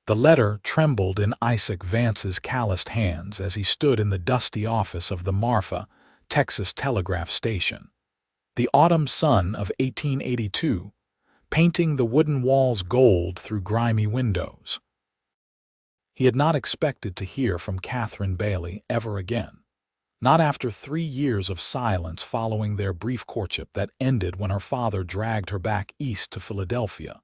The letter trembled in Isaac Vance's calloused hands as he stood in the dusty office of the Marfa, Texas telegraph station. The autumn sun of 1882, painting the wooden walls gold through grimy windows. He had not expected to hear from Katherine Bailey ever again. Not after 3 years of silence following their brief courtship that ended when her father dragged her back east to Philadelphia,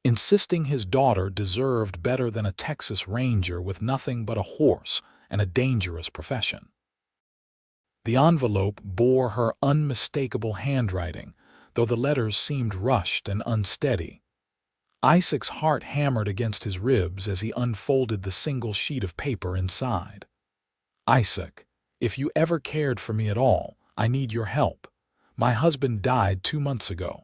insisting his daughter deserved better than a Texas Ranger with nothing but a horse and a dangerous profession. The envelope bore her unmistakable handwriting, though the letters seemed rushed and unsteady. Isaac's heart hammered against his ribs as he unfolded the single sheet of paper inside. Isaac, if you ever cared for me at all, I need your help. My husband died 2 months ago.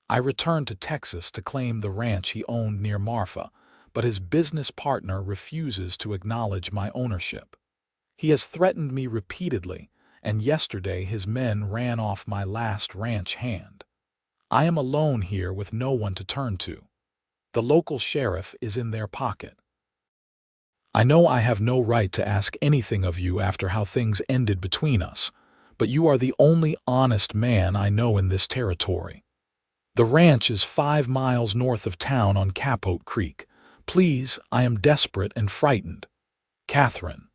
I returned to Texas to claim the ranch he owned near Marfa, but his business partner refuses to acknowledge my ownership. He has threatened me repeatedly, and yesterday his men ran off my last ranch hand. I am alone here with no one to turn to. The local sheriff is in their pocket. I know I have no right to ask anything of you after how things ended between us, but you are the only honest man I know in this territory. The ranch is 5 miles north of town on Capote Creek. Please, I am desperate and frightened. Katherine.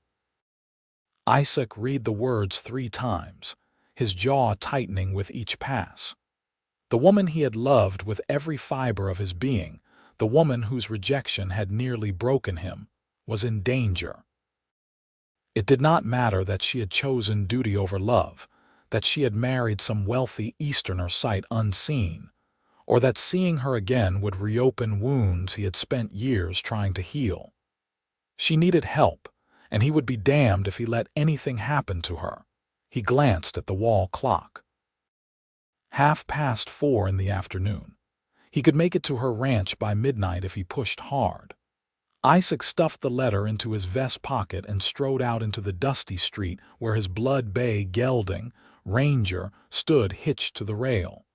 Isaac read the words 3 times, his jaw tightening with each pass. The woman he had loved with every fiber of his being, the woman whose rejection had nearly broken him, was in danger. It did not matter that she had chosen duty over love, that she had married some wealthy Easterner sight unseen, or that seeing her again would reopen wounds he had spent years trying to heal. She needed help, and he would be damned if he let anything happen to her. He glanced at the wall clock. 4:30 in the afternoon. He could make it to her ranch by midnight if he pushed hard. Isaac stuffed the letter into his vest pocket and strode out into the dusty street where his blood-bay gelding, Ranger, stood hitched to the rail.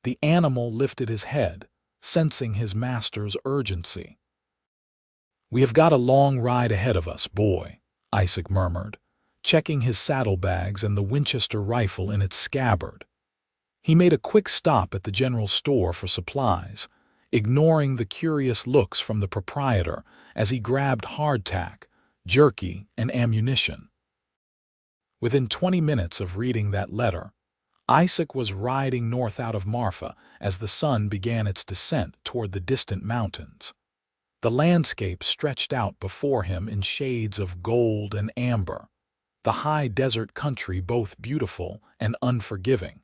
The animal lifted his head, sensing his master's urgency. "We have got a long ride ahead of us, boy," Isaac murmured, checking his saddlebags and the Winchester rifle in its scabbard. He made a quick stop at the general store for supplies, ignoring the curious looks from the proprietor as he grabbed hardtack, jerky, and ammunition. Within 20 minutes of reading that letter, Isaac was riding north out of Marfa as the sun began its descent toward the distant mountains. The landscape stretched out before him in shades of gold and amber, the high desert country both beautiful and unforgiving.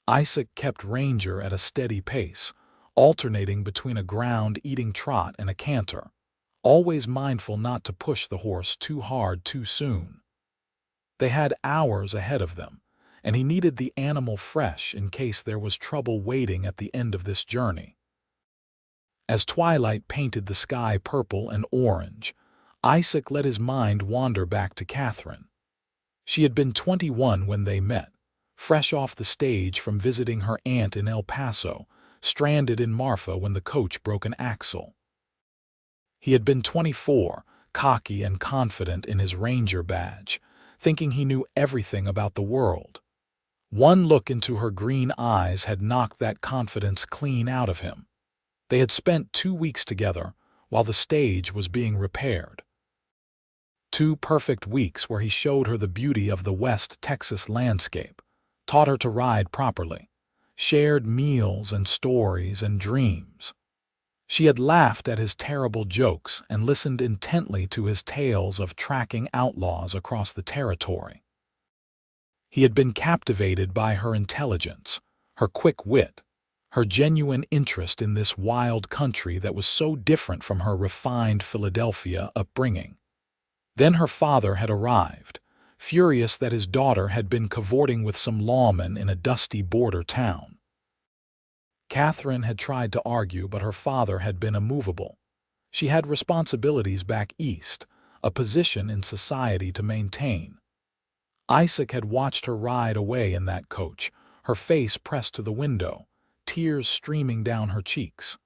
Isaac kept Ranger at a steady pace, alternating between a ground-eating trot and a canter, always mindful not to push the horse too hard too soon. They had hours ahead of them, and he needed the animal fresh in case there was trouble waiting at the end of this journey. As twilight painted the sky purple and orange, Isaac let his mind wander back to Katherine. She had been 21 when they met, fresh off the stage from visiting her aunt in El Paso, stranded in Marfa when the coach broke an axle. He had been 24, cocky and confident in his Ranger badge, thinking he knew everything about the world. One look into her green eyes had knocked that confidence clean out of him. They had spent 2 weeks together while the stage was being repaired. 2 perfect weeks where he showed her the beauty of the West Texas landscape, taught her to ride properly, shared meals and stories and dreams. She had laughed at his terrible jokes and listened intently to his tales of tracking outlaws across the territory. He had been captivated by her intelligence, her quick wit, her genuine interest in this wild country that was so different from her refined Philadelphia upbringing. Then her father had arrived, furious that his daughter had been cavorting with some lawman in a dusty border town. Katherine had tried to argue, but her father had been immovable. She had responsibilities back east, a position in society to maintain. Isaac had watched her ride away in that coach, her face pressed to the window, tears streaming down her cheeks.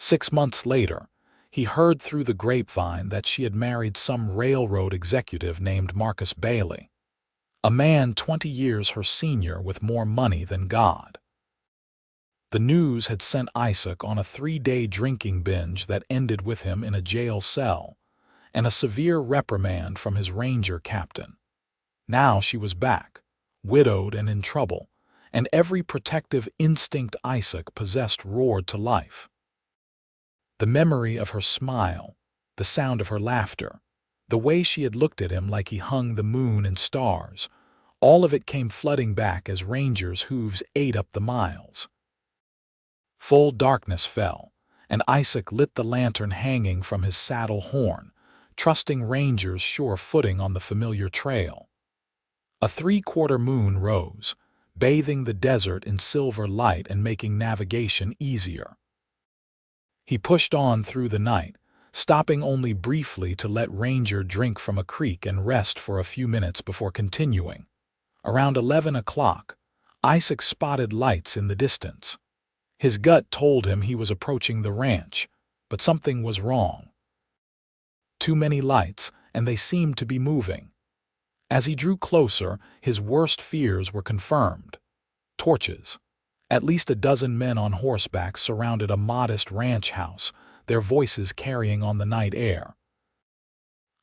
6 months later, he heard through the grapevine that she had married some railroad executive named Marcus Bailey, a man 20 years her senior with more money than God. The news had sent Isaac on a 3-day drinking binge that ended with him in a jail cell and a severe reprimand from his ranger captain. Now she was back, widowed and in trouble, and every protective instinct Isaac possessed roared to life. The memory of her smile, the sound of her laughter, the way she had looked at him like he hung the moon and stars, all of it came flooding back as Ranger's hooves ate up the miles. Full darkness fell, and Isaac lit the lantern hanging from his saddle horn, trusting Ranger's sure footing on the familiar trail. A 3/4 moon rose, bathing the desert in silver light and making navigation easier. He pushed on through the night, stopping only briefly to let Ranger drink from a creek and rest for a few minutes before continuing. Around 11 o'clock, Isaac spotted lights in the distance. His gut told him he was approaching the ranch, but something was wrong. Too many lights, and they seemed to be moving. As he drew closer, his worst fears were confirmed. Torches. At least a dozen men on horseback surrounded a modest ranch house, their voices carrying on the night air.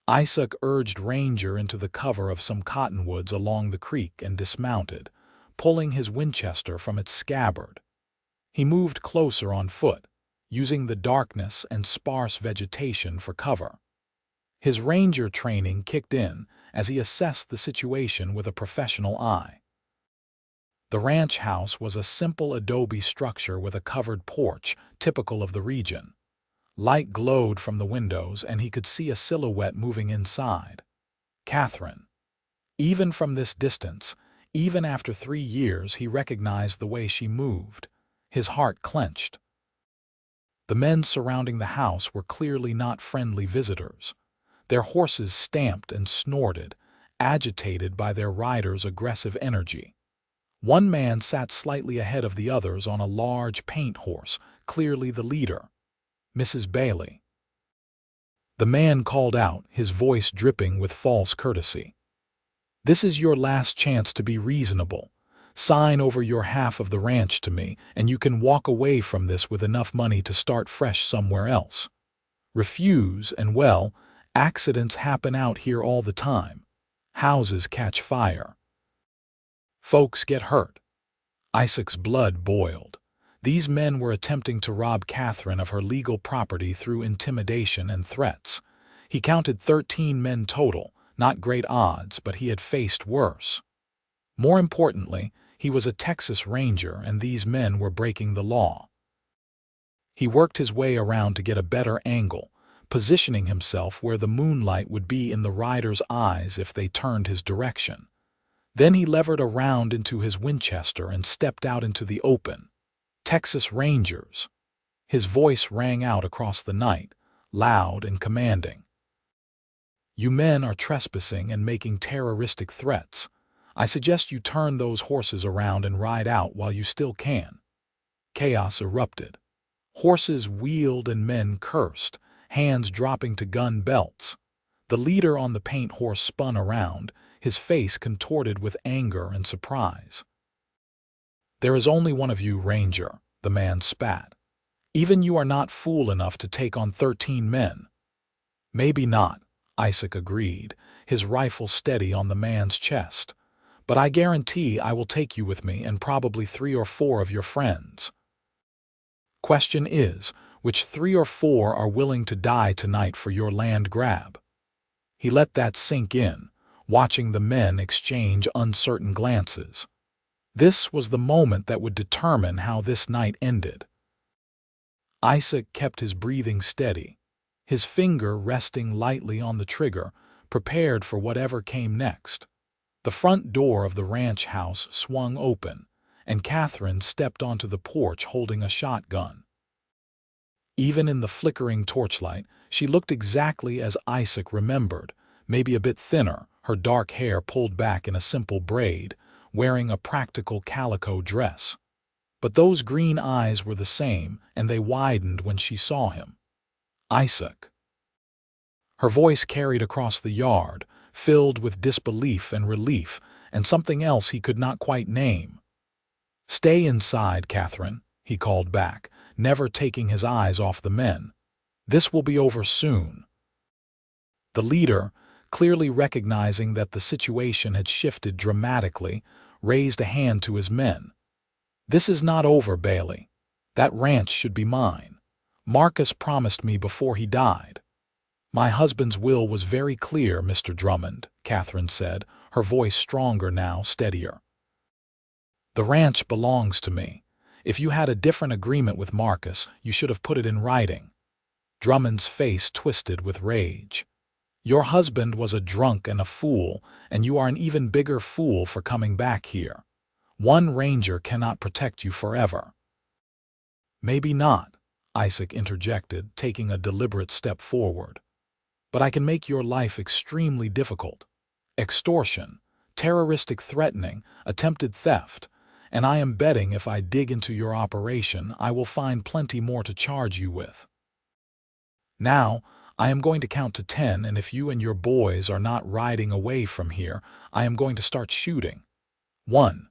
Isaac urged Ranger into the cover of some cottonwoods along the creek and dismounted, pulling his Winchester from its scabbard. He moved closer on foot, using the darkness and sparse vegetation for cover. His ranger training kicked in as he assessed the situation with a professional eye. The ranch house was a simple adobe structure with a covered porch, typical of the region. Light glowed from the windows, and he could see a silhouette moving inside. Katherine. Even from this distance, even after 3 years, he recognized the way she moved. His heart clenched. The men surrounding the house were clearly not friendly visitors. Their horses stamped and snorted, agitated by their riders' aggressive energy. One man sat slightly ahead of the others on a large paint horse, clearly the leader. Mrs. Bailey. The man called out, his voice dripping with false courtesy. "This is your last chance to be reasonable. Sign over your half of the ranch to me, and you can walk away from this with enough money to start fresh somewhere else. Refuse, and well, accidents happen out here all the time. Houses catch fire. Folks get hurt." Isaac's blood boiled. These men were attempting to rob Katherine of her legal property through intimidation and threats. He counted 13 men total, not great odds, but he had faced worse. More importantly, he was a Texas Ranger, and these men were breaking the law. He worked his way around to get a better angle, positioning himself where the moonlight would be in the riders' eyes if they turned his direction. Then he levered around into his Winchester and stepped out into the open. "Texas Rangers." His voice rang out across the night, loud and commanding. "You men are trespassing and making terroristic threats. I suggest you turn those horses around and ride out while you still can." Chaos erupted. Horses wheeled and men cursed, hands dropping to gun belts. The leader on the paint horse spun around, his face contorted with anger and surprise. "There is only one of you, Ranger," the man spat. "Even you are not fool enough to take on 13 men." "Maybe not," Isaac agreed, his rifle steady on the man's chest. "But I guarantee I will take you with me and probably 3 or 4 of your friends. Question is, which 3 or 4 are willing to die tonight for your land grab?" He let that sink in, watching the men exchange uncertain glances. This was the moment that would determine how this night ended. Isaac kept his breathing steady, his finger resting lightly on the trigger, prepared for whatever came next. The front door of the ranch house swung open, and Katherine stepped onto the porch holding a shotgun. Even in the flickering torchlight, she looked exactly as Isaac remembered, maybe a bit thinner, her dark hair pulled back in a simple braid, wearing a practical calico dress. But those green eyes were the same, and they widened when she saw him. Isaac. Her voice carried across the yard, filled with disbelief and relief, and something else he could not quite name. "Stay inside, Katherine," he called back, never taking his eyes off the men. "This will be over soon." The leader, clearly recognizing that the situation had shifted dramatically, raised a hand to his men. "This is not over, Bailey. That ranch should be mine. Marcus promised me before he died." "My husband's will was very clear, Mr. Drummond," Katherine said, her voice stronger now, steadier. "The ranch belongs to me. If you had a different agreement with Marcus, you should have put it in writing." Drummond's face twisted with rage. "Your husband was a drunk and a fool, and you are an even bigger fool for coming back here. One ranger cannot protect you forever." "Maybe not," Isaac interjected, taking a deliberate step forward. "But I can make your life extremely difficult. Extortion, terroristic threatening, attempted theft, and I am betting if I dig into your operation, I will find plenty more to charge you with. Now, I am going to count to 10, and if you and your boys are not riding away from here, I am going to start shooting. 1.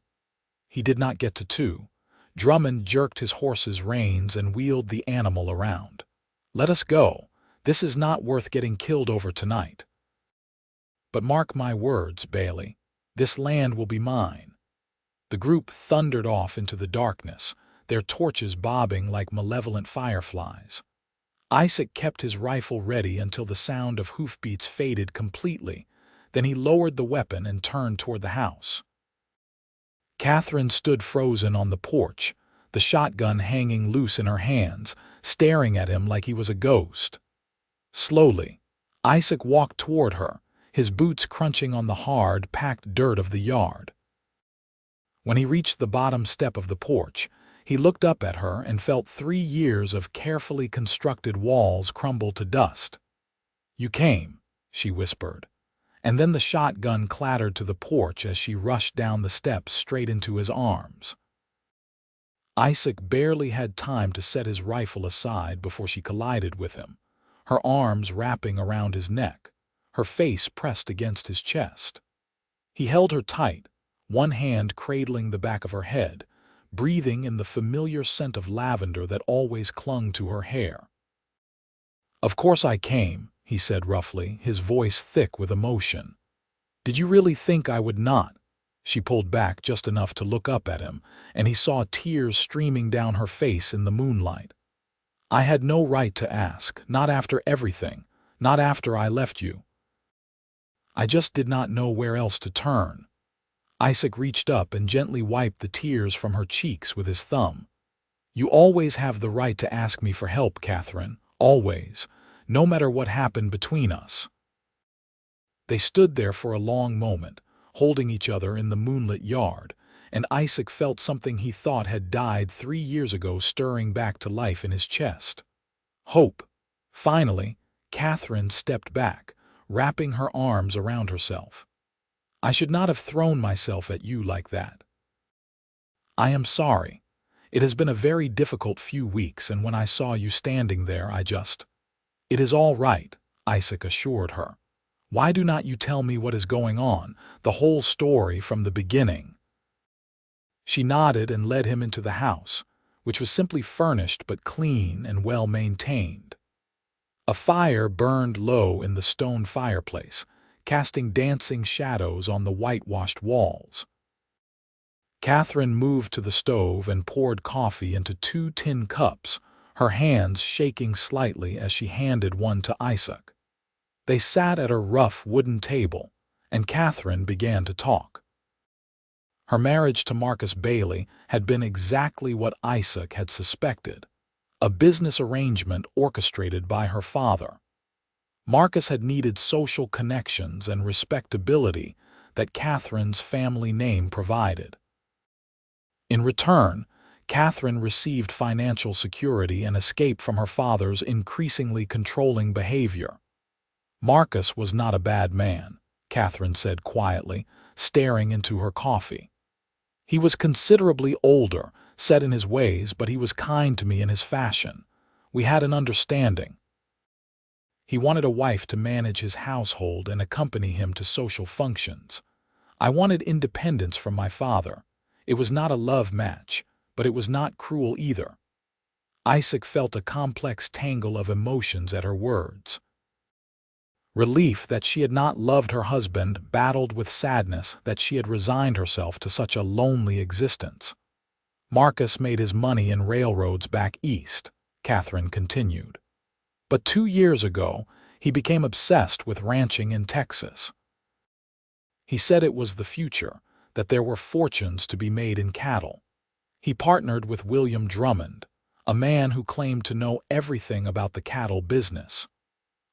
He did not get to 2. Drummond jerked his horse's reins and wheeled the animal around. "Let us go. This is not worth getting killed over tonight." "But mark my words, Bailey. This land will be mine." The group thundered off into the darkness, their torches bobbing like malevolent fireflies. Isaac kept his rifle ready until the sound of hoofbeats faded completely. Then he lowered the weapon and turned toward the house. Katherine stood frozen on the porch, the shotgun hanging loose in her hands, staring at him like he was a ghost. Slowly, Isaac walked toward her, his boots crunching on the hard, packed dirt of the yard. When he reached the bottom step of the porch, he looked up at her and felt 3 years of carefully constructed walls crumble to dust. "You came," she whispered, and then the shotgun clattered to the porch as she rushed down the steps straight into his arms. Isaac barely had time to set his rifle aside before she collided with him, her arms wrapping around his neck, her face pressed against his chest. He held her tight, one hand cradling the back of her head, breathing in the familiar scent of lavender that always clung to her hair. "Of course I came," he said roughly, his voice thick with emotion. "Did you really think I would not?" She pulled back just enough to look up at him, and he saw tears streaming down her face in the moonlight. "I had no right to ask, not after everything, not after I left you. I just did not know where else to turn." Isaac reached up and gently wiped the tears from her cheeks with his thumb. "You always have the right to ask me for help, Katherine, always, no matter what happened between us." They stood there for a long moment, holding each other in the moonlit yard, and Isaac felt something he thought had died 3 years ago stirring back to life in his chest. Hope. Finally, Katherine stepped back, wrapping her arms around herself. "I should not have thrown myself at you like that. I am sorry. It has been a very difficult few weeks, and when I saw you standing there, It is all right," Isaac assured her. "Why do not you tell me what is going on, the whole story from the beginning?" She nodded and led him into the house, which was simply furnished but clean and well maintained. A fire burned low in the stone fireplace, casting dancing shadows on the whitewashed walls. Katherine moved to the stove and poured coffee into 2 tin cups, her hands shaking slightly as she handed one to Isaac. They sat at a rough wooden table, and Katherine began to talk. Her marriage to Marcus Bailey had been exactly what Isaac had suspected, a business arrangement orchestrated by her father. Marcus had needed social connections and respectability that Katherine's family name provided. In return, Katherine received financial security and escape from her father's increasingly controlling behavior. "Marcus was not a bad man," Katherine said quietly, staring into her coffee. "He was considerably older, set in his ways, but he was kind to me in his fashion. We had an understanding. He wanted a wife to manage his household and accompany him to social functions. I wanted independence from my father. It was not a love match, but it was not cruel either. Isaac felt a complex tangle of emotions at her words. Relief that she had not loved her husband battled with sadness that she had resigned herself to such a lonely existence. Marcus made his money in railroads back east, Katherine continued. But 2 years ago, he became obsessed with ranching in Texas. He said it was the future, that there were fortunes to be made in cattle. He partnered with William Drummond, a man who claimed to know everything about the cattle business.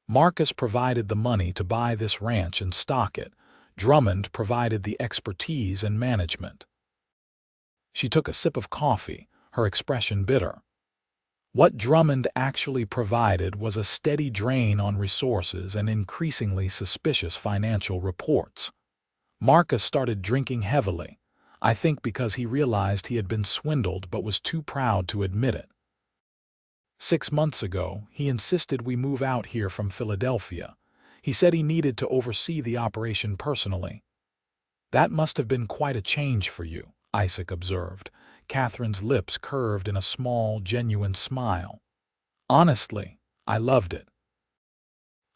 Marcus provided the money to buy this ranch and stock it. Drummond provided the expertise and management. She took a sip of coffee, her expression bitter. What Drummond actually provided was a steady drain on resources and increasingly suspicious financial reports. Marcus started drinking heavily, I think because he realized he had been swindled but was too proud to admit it. 6 months ago, he insisted we move out here from Philadelphia. He said he needed to oversee the operation personally. That must have been quite a change for you, Isaac observed. Katherine's lips curved in a small, genuine smile. Honestly, I loved it.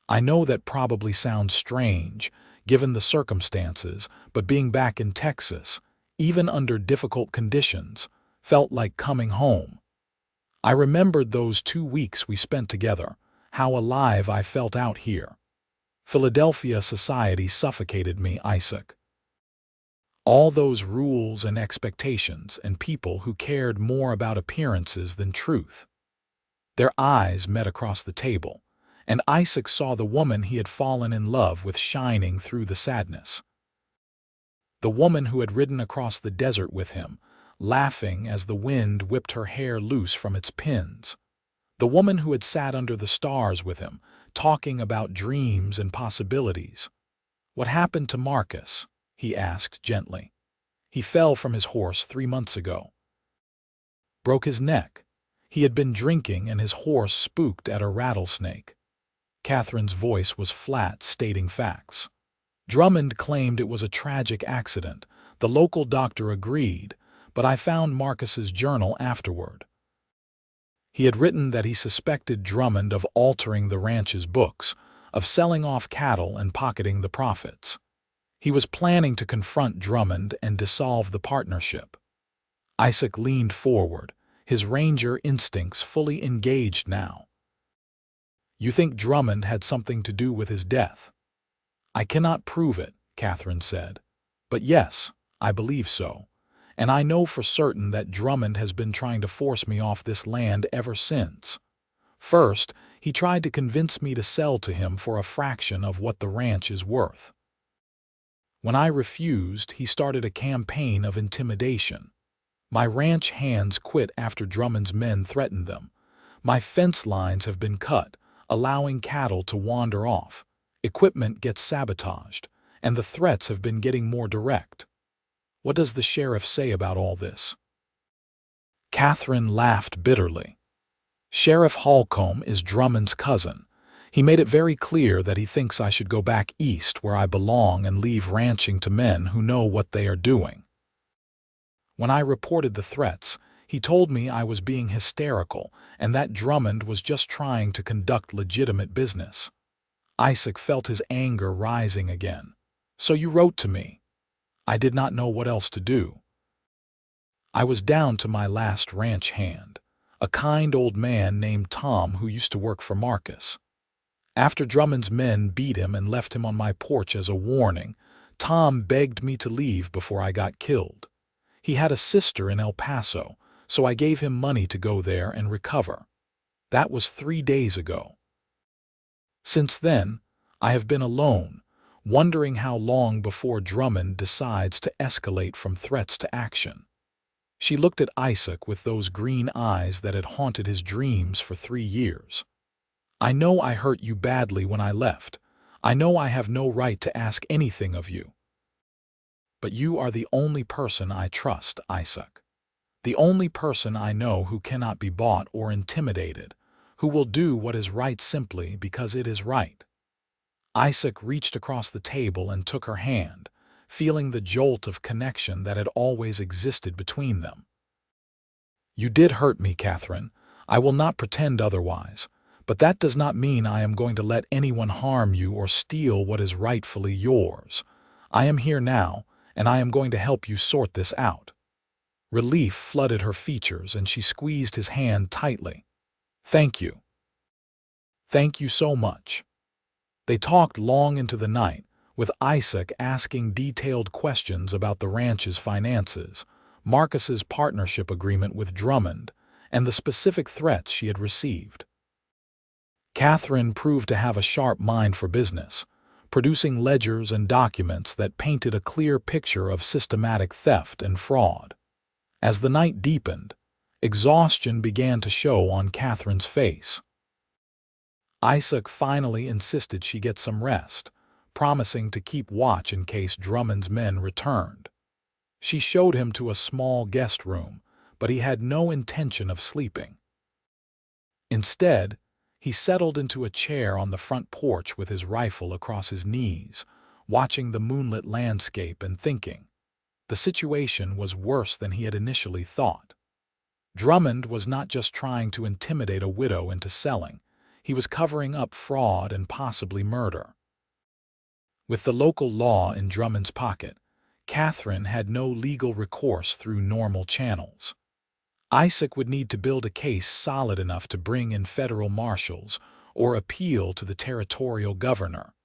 I know that probably sounds strange, given the circumstances, but being back in Texas, even under difficult conditions, felt like coming home. I remembered those 2 weeks we spent together, how alive I felt out here. Philadelphia society suffocated me, Isaac. All those rules and expectations and people who cared more about appearances than truth. Their eyes met across the table, and Isaac saw the woman he had fallen in love with shining through the sadness. The woman who had ridden across the desert with him, laughing as the wind whipped her hair loose from its pins. The woman who had sat under the stars with him, talking about dreams and possibilities. What happened to Marcus? He asked gently. He fell from his horse 3 months ago. Broke his neck. He had been drinking and his horse spooked at a rattlesnake. Katherine's voice was flat, stating facts. Drummond claimed it was a tragic accident. The local doctor agreed, but I found Marcus's journal afterward. He had written that he suspected Drummond of altering the ranch's books, of selling off cattle and pocketing the profits. He was planning to confront Drummond and dissolve the partnership. Isaac leaned forward, his ranger instincts fully engaged now. You think Drummond had something to do with his death? I cannot prove it, Katherine said. But yes, I believe so. And I know for certain that Drummond has been trying to force me off this land ever since. First, he tried to convince me to sell to him for a fraction of what the ranch is worth. When I refused, he started a campaign of intimidation. My ranch hands quit after Drummond's men threatened them. My fence lines have been cut, allowing cattle to wander off. Equipment gets sabotaged, and the threats have been getting more direct. What does the sheriff say about all this? Katherine laughed bitterly. Sheriff Holcomb is Drummond's cousin. He made it very clear that he thinks I should go back east where I belong and leave ranching to men who know what they are doing. When I reported the threats, he told me I was being hysterical and that Drummond was just trying to conduct legitimate business. Isaac felt his anger rising again. So you wrote to me. I did not know what else to do. I was down to my last ranch hand, a kind old man named Tom who used to work for Marcus. After Drummond's men beat him and left him on my porch as a warning, Tom begged me to leave before I got killed. He had a sister in El Paso, so I gave him money to go there and recover. That was 3 days ago. Since then, I have been alone, wondering how long before Drummond decides to escalate from threats to action. She looked at Isaac with those green eyes that had haunted his dreams for 3 years. I know I hurt you badly when I left. I know I have no right to ask anything of you. But you are the only person I trust, Isaac. The only person I know who cannot be bought or intimidated, who will do what is right simply because it is right." Isaac reached across the table and took her hand, feeling the jolt of connection that had always existed between them. "You did hurt me, Katherine. I will not pretend otherwise. But that does not mean I am going to let anyone harm you or steal what is rightfully yours. I am here now, and I am going to help you sort this out." Relief flooded her features, and she squeezed his hand tightly. "Thank you. Thank you so much." They talked long into the night, with Isaac asking detailed questions about the ranch's finances, Marcus's partnership agreement with Drummond, and the specific threats she had received. Katherine proved to have a sharp mind for business, producing ledgers and documents that painted a clear picture of systematic theft and fraud. As the night deepened, exhaustion began to show on Katherine's face. Isaac finally insisted she get some rest, promising to keep watch in case Drummond's men returned. She showed him to a small guest room, but he had no intention of sleeping. Instead, he settled into a chair on the front porch with his rifle across his knees, watching the moonlit landscape and thinking. The situation was worse than he had initially thought. Drummond was not just trying to intimidate a widow into selling. He was covering up fraud and possibly murder. With the local law in Drummond's pocket, Katherine had no legal recourse through normal channels. Isaac would need to build a case solid enough to bring in federal marshals or appeal to the territorial governor.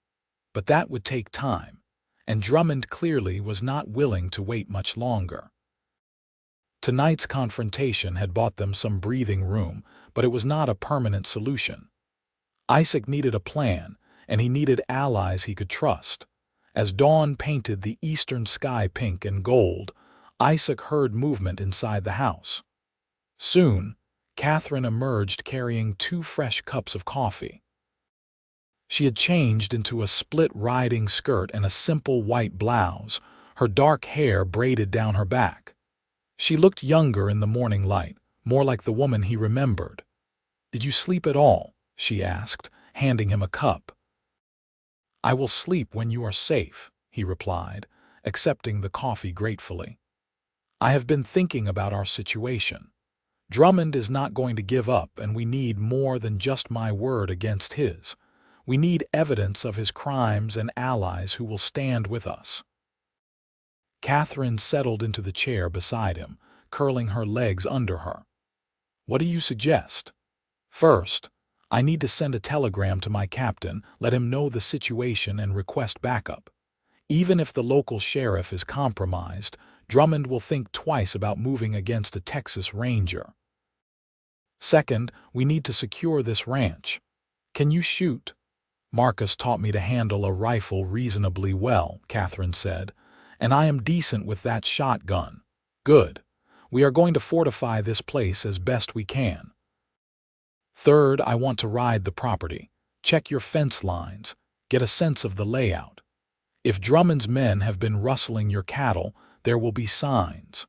But that would take time, and Drummond clearly was not willing to wait much longer. Tonight's confrontation had bought them some breathing room, but it was not a permanent solution. Isaac needed a plan, and he needed allies he could trust. As dawn painted the eastern sky pink and gold, Isaac heard movement inside the house. Soon, Katherine emerged carrying 2 fresh cups of coffee. She had changed into a split riding skirt and a simple white blouse, her dark hair braided down her back. She looked younger in the morning light, more like the woman he remembered. "Did you sleep at all?" she asked, handing him a cup. "I will sleep when you are safe," he replied, accepting the coffee gratefully. "I have been thinking about our situation. Drummond is not going to give up, and we need more than just my word against his. We need evidence of his crimes and allies who will stand with us." Katherine settled into the chair beside him, curling her legs under her. "What do you suggest?" "First, I need to send a telegram to my captain, let him know the situation and request backup. Even if the local sheriff is compromised, Drummond will think twice about moving against a Texas Ranger. Second, we need to secure this ranch. Can you shoot?" "Marcus taught me to handle a rifle reasonably well," Katherine said, "and I am decent with that shotgun." "Good. We are going to fortify this place as best we can. Third, I want to ride the property, check your fence lines, get a sense of the layout. If Drummond's men have been rustling your cattle, there will be signs."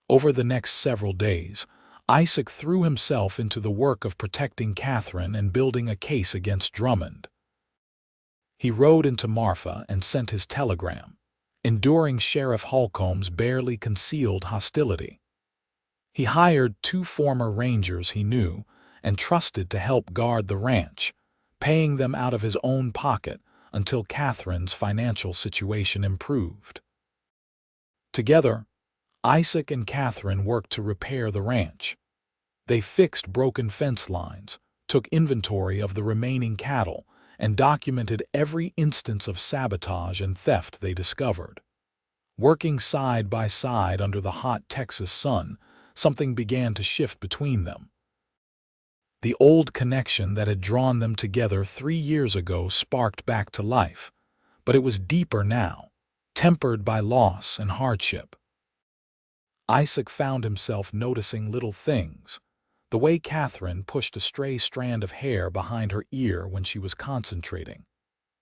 Over the next several days, Isaac threw himself into the work of protecting Katherine and building a case against Drummond. He rode into Marfa and sent his telegram, enduring Sheriff Holcomb's barely concealed hostility. He hired 2 former rangers he knew and trusted to help guard the ranch, paying them out of his own pocket until Katherine's financial situation improved. Together, Isaac and Katherine worked to repair the ranch. They fixed broken fence lines, took inventory of the remaining cattle, and documented every instance of sabotage and theft they discovered. Working side by side under the hot Texas sun, something began to shift between them. The old connection that had drawn them together 3 years ago sparked back to life, but it was deeper now, tempered by loss and hardship. Isaac found himself noticing little things, the way Katherine pushed a stray strand of hair behind her ear when she was concentrating,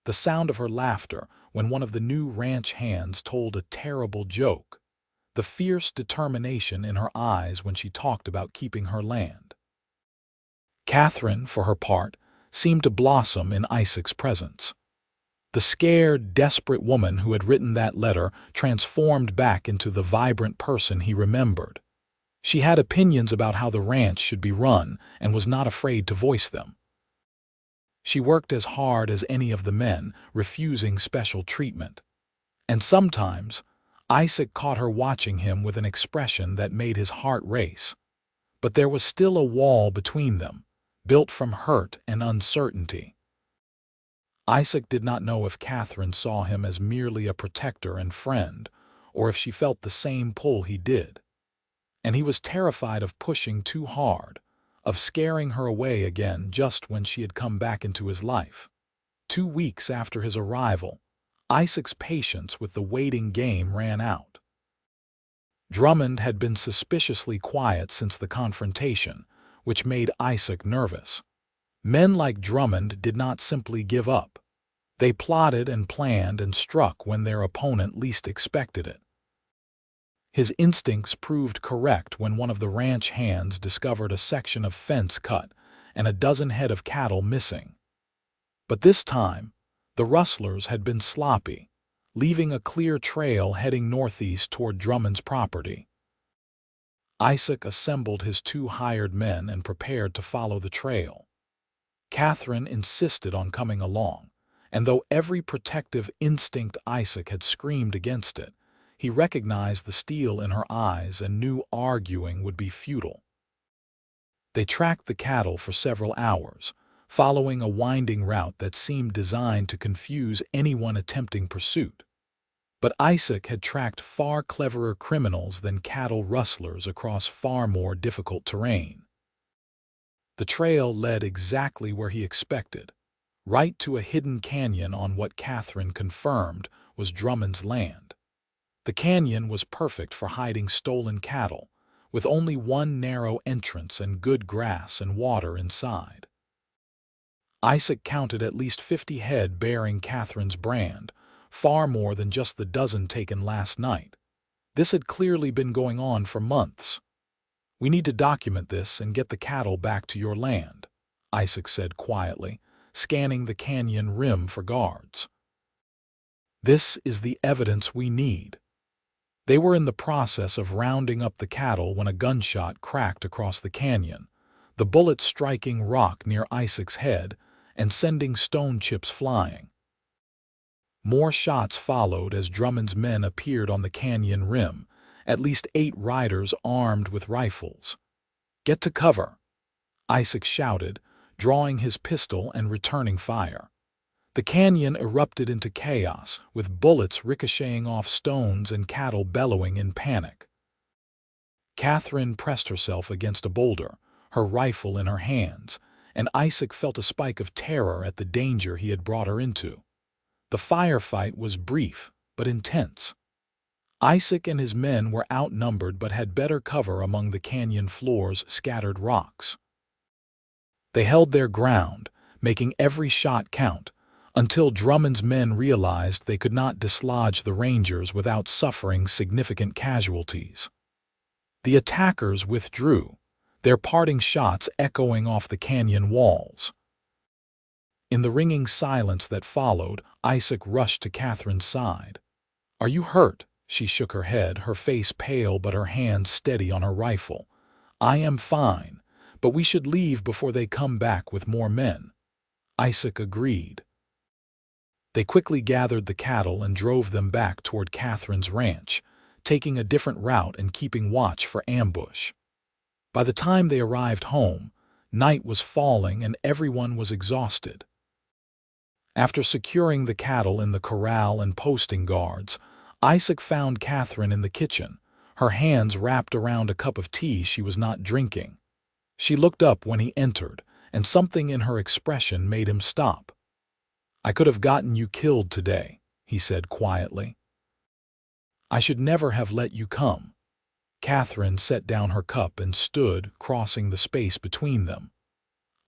the sound of her laughter when one of the new ranch hands told a terrible joke, the fierce determination in her eyes when she talked about keeping her land. Katherine, for her part, seemed to blossom in Isaac's presence. The scared, desperate woman who had written that letter transformed back into the vibrant person he remembered. She had opinions about how the ranch should be run and was not afraid to voice them. She worked as hard as any of the men, refusing special treatment. And sometimes, Isaac caught her watching him with an expression that made his heart race. But there was still a wall between them, built from hurt and uncertainty. Isaac did not know if Katherine saw him as merely a protector and friend, or if she felt the same pull he did. And he was terrified of pushing too hard, of scaring her away again just when she had come back into his life. 2 weeks after his arrival, Isaac's patience with the waiting game ran out. Drummond had been suspiciously quiet since the confrontation, which made Isaac nervous. Men like Drummond did not simply give up. They plotted and planned and struck when their opponent least expected it. His instincts proved correct when one of the ranch hands discovered a section of fence cut and a dozen head of cattle missing. But this time, the rustlers had been sloppy, leaving a clear trail heading northeast toward Drummond's property. Isaac assembled his 2 hired men and prepared to follow the trail. Katherine insisted on coming along, and though every protective instinct Isaac had screamed against it, he recognized the steel in her eyes and knew arguing would be futile. They tracked the cattle for several hours, following a winding route that seemed designed to confuse anyone attempting pursuit. But Isaac had tracked far cleverer criminals than cattle rustlers across far more difficult terrain. The trail led exactly where he expected, right to a hidden canyon on what Katherine confirmed was Drummond's land. The canyon was perfect for hiding stolen cattle, with only one narrow entrance and good grass and water inside. Isaac counted at least 50 head bearing Katherine's brand, far more than just the dozen taken last night. This had clearly been going on for months. "We need to document this and get the cattle back to your land," Isaac said quietly, scanning the canyon rim for guards. "This is the evidence we need." They were in the process of rounding up the cattle when a gunshot cracked across the canyon, the bullet striking rock near Isaac's head and sending stone chips flying. More shots followed as Drummond's men appeared on the canyon rim, at least 8 riders armed with rifles. "Get to cover," Isaac shouted, drawing his pistol and returning fire. The canyon erupted into chaos, with bullets ricocheting off stones and cattle bellowing in panic. Katherine pressed herself against a boulder, her rifle in her hands, and Isaac felt a spike of terror at the danger he had brought her into. The firefight was brief but intense. Isaac and his men were outnumbered but had better cover among the canyon floor's scattered rocks. They held their ground, making every shot count, until Drummond's men realized they could not dislodge the Rangers without suffering significant casualties. The attackers withdrew, their parting shots echoing off the canyon walls. In the ringing silence that followed, Isaac rushed to Katherine's side. "Are you hurt?" She shook her head, her face pale but her hands steady on her rifle. "I am fine, but we should leave before they come back with more men." Isaac agreed. They quickly gathered the cattle and drove them back toward Katherine's ranch, taking a different route and keeping watch for ambush. By the time they arrived home, night was falling and everyone was exhausted. After securing the cattle in the corral and posting guards, Isaac found Katherine in the kitchen, her hands wrapped around a cup of tea she was not drinking. She looked up when he entered, and something in her expression made him stop. "I could have gotten you killed today," he said quietly. "I should never have let you come." Katherine set down her cup and stood, crossing the space between them.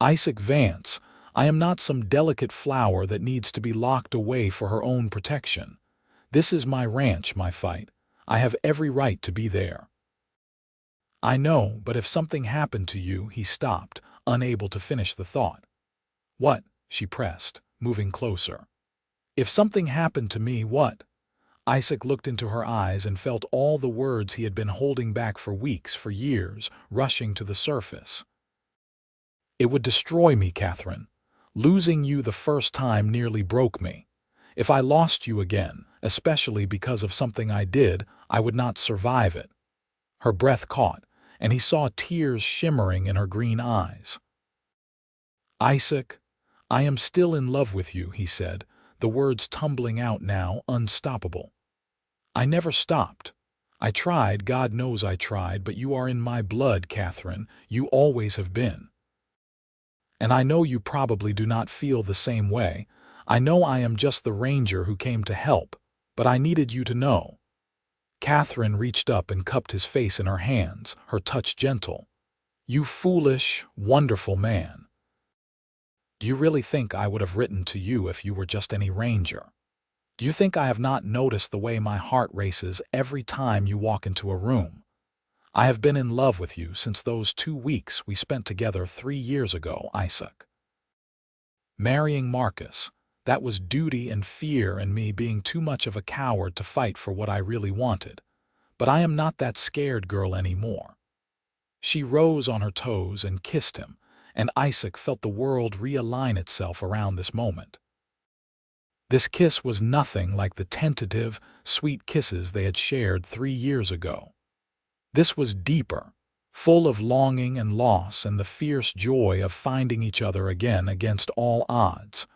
"Isaac Vance, I am not some delicate flower that needs to be locked away for her own protection. This is my ranch, my fight. I have every right to be there. I know, but if something happened to you, he stopped, unable to finish the thought. What? She pressed, moving closer. If something happened to me, what? Isaac looked into her eyes and felt all the words he had been holding back for weeks, for years, rushing to the surface. It would destroy me, Katherine. Losing you the first time nearly broke me. If I lost you again, especially because of something I did, I would not survive it. Her breath caught, and he saw tears shimmering in her green eyes. Isaac, I am still in love with you, he said, the words tumbling out now, unstoppable. I never stopped. I tried, God knows I tried, but you are in my blood, Katherine. You always have been. And I know you probably do not feel the same way. I know I am just the ranger who came to help, but I needed you to know. Katherine reached up and cupped his face in her hands, her touch gentle. You foolish, wonderful man. Do you really think I would have written to you if you were just any ranger? Do you think I have not noticed the way my heart races every time you walk into a room? I have been in love with you since those 2 weeks we spent together 3 years ago, Isaac. Marrying Marcus, that was duty and fear and me being too much of a coward to fight for what I really wanted. But I am not that scared girl anymore. She rose on her toes and kissed him, and Isaac felt the world realign itself around this moment. This kiss was nothing like the tentative, sweet kisses they had shared 3 years ago. This was deeper, full of longing and loss and the fierce joy of finding each other again against all odds.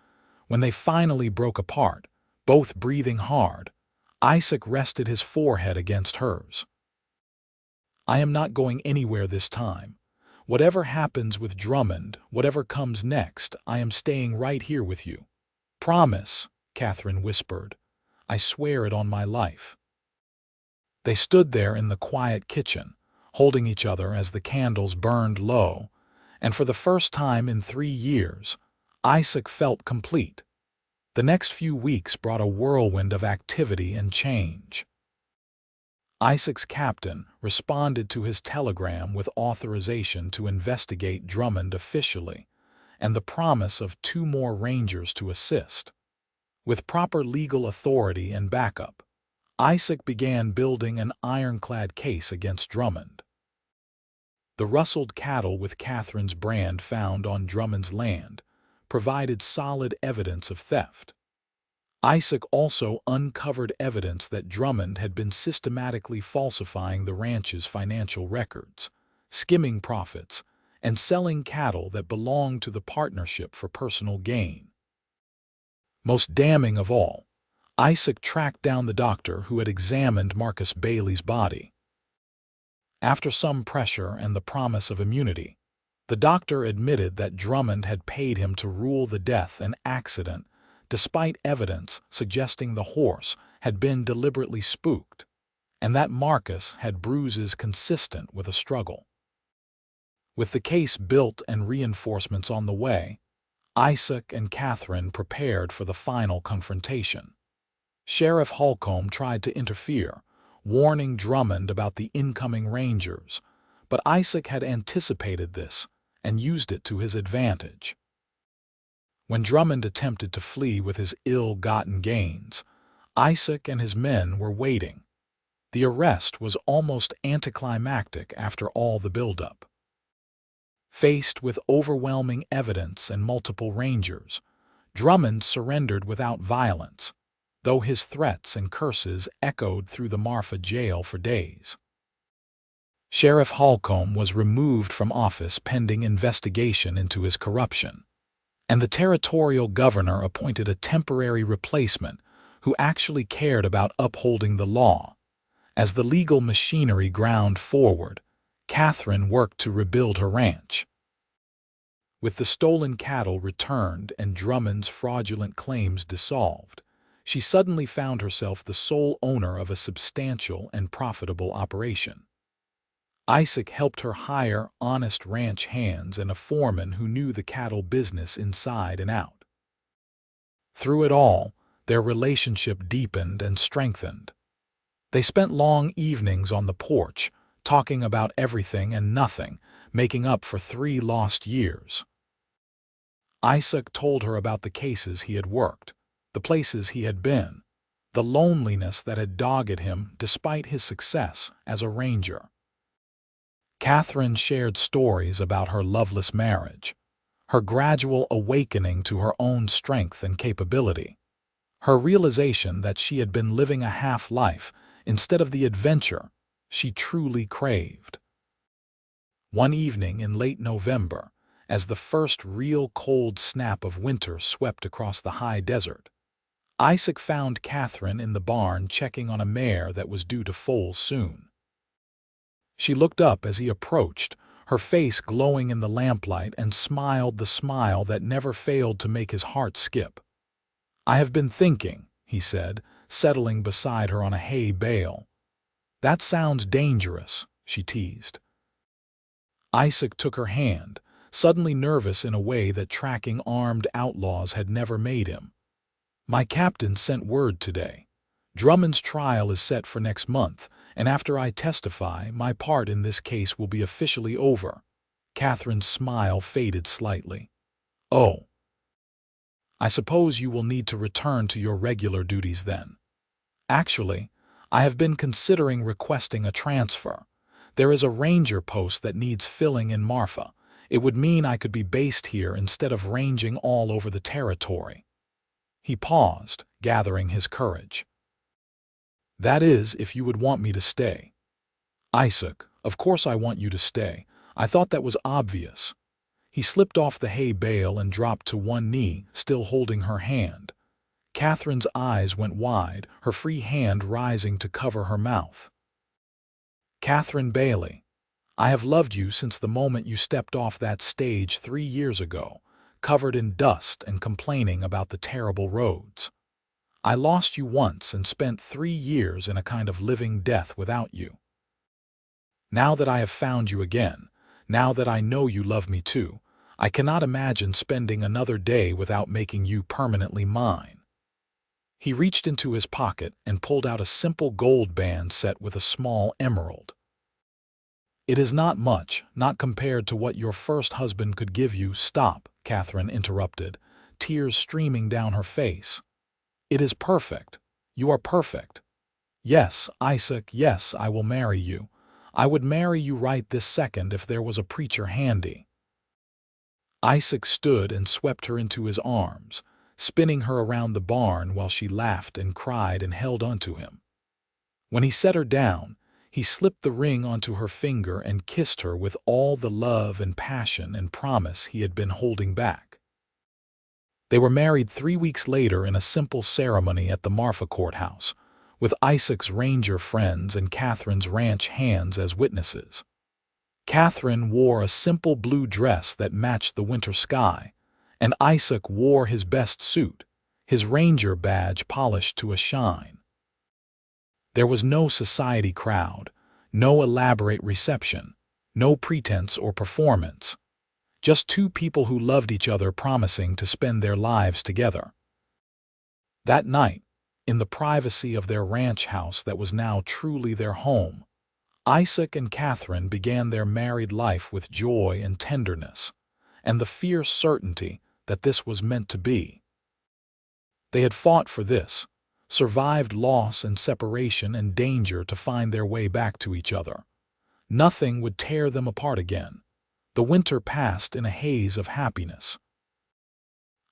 When they finally broke apart, both breathing hard, Isaac rested his forehead against hers. I am not going anywhere this time. Whatever happens with Drummond, whatever comes next, I am staying right here with you. Promise, Katherine whispered. I swear it on my life. They stood there in the quiet kitchen, holding each other as the candles burned low, and for the first time in 3 years, Isaac felt complete. The next few weeks brought a whirlwind of activity and change. Isaac's captain responded to his telegram with authorization to investigate Drummond officially, and the promise of 2 more rangers to assist. With proper legal authority and backup, Isaac began building an ironclad case against Drummond. The rustled cattle with Katherine's brand found on Drummond's land provided solid evidence of theft. Isaac also uncovered evidence that Drummond had been systematically falsifying the ranch's financial records, skimming profits, and selling cattle that belonged to the partnership for personal gain. Most damning of all, Isaac tracked down the doctor who had examined Marcus Bailey's body. After some pressure and the promise of immunity, the doctor admitted that Drummond had paid him to rule the death and accident, despite evidence suggesting the horse had been deliberately spooked, and that Marcus had bruises consistent with a struggle. With the case built and reinforcements on the way, Isaac and Katherine prepared for the final confrontation. Sheriff Holcomb tried to interfere, warning Drummond about the incoming rangers, but Isaac had anticipated this and used it to his advantage. When Drummond attempted to flee with his ill-gotten gains, Isaac and his men were waiting. The arrest was almost anticlimactic after all the buildup. Faced with overwhelming evidence and multiple rangers, Drummond surrendered without violence, though his threats and curses echoed through the Marfa jail for days. Sheriff Holcomb was removed from office pending investigation into his corruption, and the territorial governor appointed a temporary replacement who actually cared about upholding the law. As the legal machinery ground forward, Katherine worked to rebuild her ranch. With the stolen cattle returned and Drummond's fraudulent claims dissolved, she suddenly found herself the sole owner of a substantial and profitable operation. Isaac helped her hire honest ranch hands and a foreman who knew the cattle business inside and out. Through it all, their relationship deepened and strengthened. They spent long evenings on the porch, talking about everything and nothing, making up for 3 lost years. Isaac told her about the cases he had worked, the places he had been, the loneliness that had dogged him despite his success as a ranger. Katherine shared stories about her loveless marriage, her gradual awakening to her own strength and capability, her realization that she had been living a half-life instead of the adventure she truly craved. One evening in late November, as the first real cold snap of winter swept across the high desert, Isaac found Katherine in the barn checking on a mare that was due to foal soon. She looked up as he approached, her face glowing in the lamplight, and smiled the smile that never failed to make his heart skip. "I have been thinking," he said, settling beside her on a hay bale. "That sounds dangerous," she teased. Isaac took her hand, suddenly nervous in a way that tracking armed outlaws had never made him. "My captain sent word today. Drummond's trial is set for next month, and after I testify, my part in this case will be officially over." Katherine's smile faded slightly. "Oh, I suppose you will need to return to your regular duties then." "Actually, I have been considering requesting a transfer. There is a ranger post that needs filling in Marfa. It would mean I could be based here instead of ranging all over the territory." He paused, gathering his courage. "That is, if you would want me to stay." "Isaac, of course I want you to stay. I thought that was obvious." He slipped off the hay bale and dropped to one knee, still holding her hand. Katherine's eyes went wide, her free hand rising to cover her mouth. "Katherine Bailey, I have loved you since the moment you stepped off that stage 3 years ago, covered in dust and complaining about the terrible roads. I lost you once and spent 3 years in a kind of living death without you. Now that I have found you again, now that I know you love me too, I cannot imagine spending another day without making you permanently mine." He reached into his pocket and pulled out a simple gold band set with a small emerald. "It is not much, not compared to what your first husband could give you." "Stop," Katherine interrupted, tears streaming down her face. "It is perfect. You are perfect. Yes, Isaac, yes, I will marry you. I would marry you right this second if there was a preacher handy." Isaac stood and swept her into his arms, spinning her around the barn while she laughed and cried and held onto him. When he set her down, he slipped the ring onto her finger and kissed her with all the love and passion and promise he had been holding back. They were married 3 weeks later in a simple ceremony at the Marfa courthouse, with Isaac's ranger friends and Katherine's ranch hands as witnesses. Katherine wore a simple blue dress that matched the winter sky, and Isaac wore his best suit, his ranger badge polished to a shine. There was no society crowd, no elaborate reception, no pretense or performance. Just 2 people who loved each other promising to spend their lives together. That night, in the privacy of their ranch house that was now truly their home, Isaac and Katherine began their married life with joy and tenderness, and the fierce certainty that this was meant to be. They had fought for this, survived loss and separation and danger to find their way back to each other. Nothing would tear them apart again. The winter passed in a haze of happiness.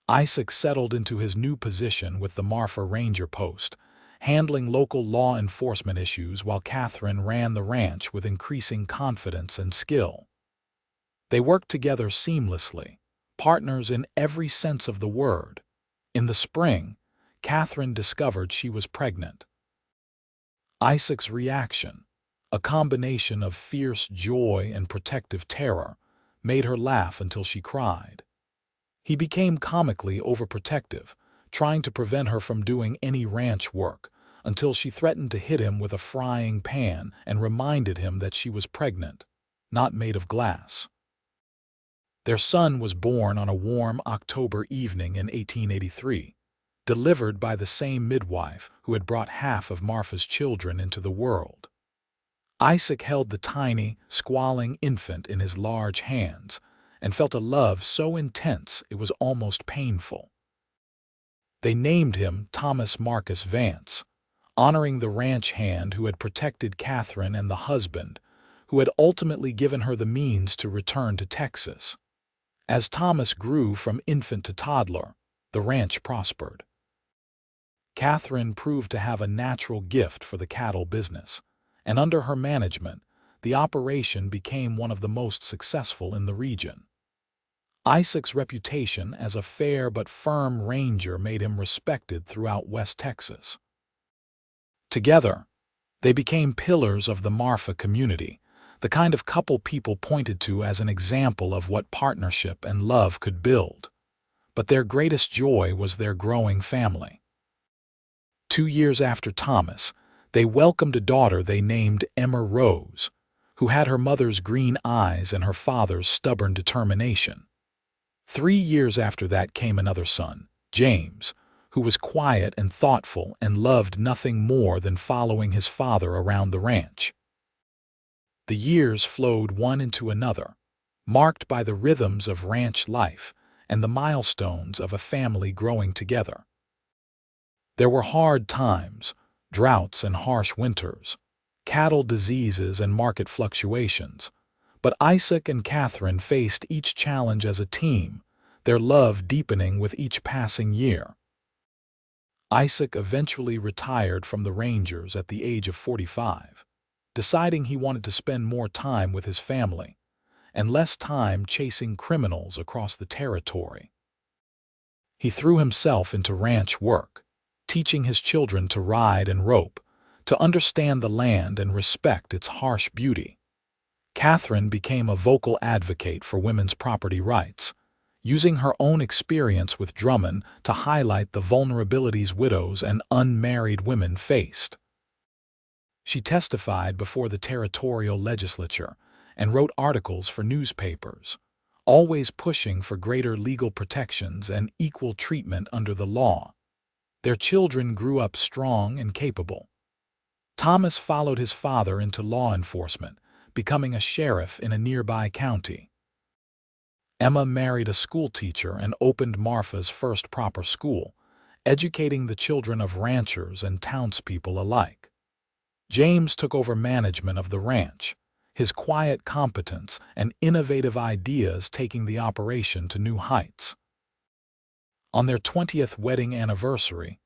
Isaac settled into his new position with the Marfa Ranger Post, handling local law enforcement issues while Katherine ran the ranch with increasing confidence and skill. They worked together seamlessly, partners in every sense of the word. In the spring, Katherine discovered she was pregnant. Isaac's reaction, a combination of fierce joy and protective terror, made her laugh until she cried. He became comically overprotective, trying to prevent her from doing any ranch work, until she threatened to hit him with a frying pan and reminded him that she was pregnant, not made of glass. Their son was born on a warm October evening in 1883, delivered by the same midwife who had brought half of Martha's children into the world. Isaac held the tiny, squalling infant in his large hands and felt a love so intense it was almost painful. They named him Thomas Marcus Vance, honoring the ranch hand who had protected Katherine and the husband, who had ultimately given her the means to return to Texas. As Thomas grew from infant to toddler, the ranch prospered. Katherine proved to have a natural gift for the cattle business, and under her management, the operation became one of the most successful in the region. Isaac's reputation as a fair but firm ranger made him respected throughout West Texas. Together, they became pillars of the Marfa community, the kind of couple people pointed to as an example of what partnership and love could build. But their greatest joy was their growing family. 2 years after Thomas, they welcomed a daughter they named Emma Rose, who had her mother's green eyes and her father's stubborn determination. 3 years after that came another son, James, who was quiet and thoughtful and loved nothing more than following his father around the ranch. The years flowed one into another, marked by the rhythms of ranch life and the milestones of a family growing together. There were hard times, droughts and harsh winters, cattle diseases and market fluctuations, but Isaac and Katherine faced each challenge as a team, their love deepening with each passing year. Isaac eventually retired from the Rangers at the age of 45, deciding he wanted to spend more time with his family and less time chasing criminals across the territory. He threw himself into ranch work, teaching his children to ride and rope, to understand the land and respect its harsh beauty. Katherine became a vocal advocate for women's property rights, using her own experience with Drummond to highlight the vulnerabilities widows and unmarried women faced. She testified before the territorial legislature and wrote articles for newspapers, always pushing for greater legal protections and equal treatment under the law. Their children grew up strong and capable. Thomas followed his father into law enforcement, becoming a sheriff in a nearby county. Emma married a schoolteacher and opened Marfa's first proper school, educating the children of ranchers and townspeople alike. James took over management of the ranch, his quiet competence and innovative ideas taking the operation to new heights. On their 20th wedding anniversary,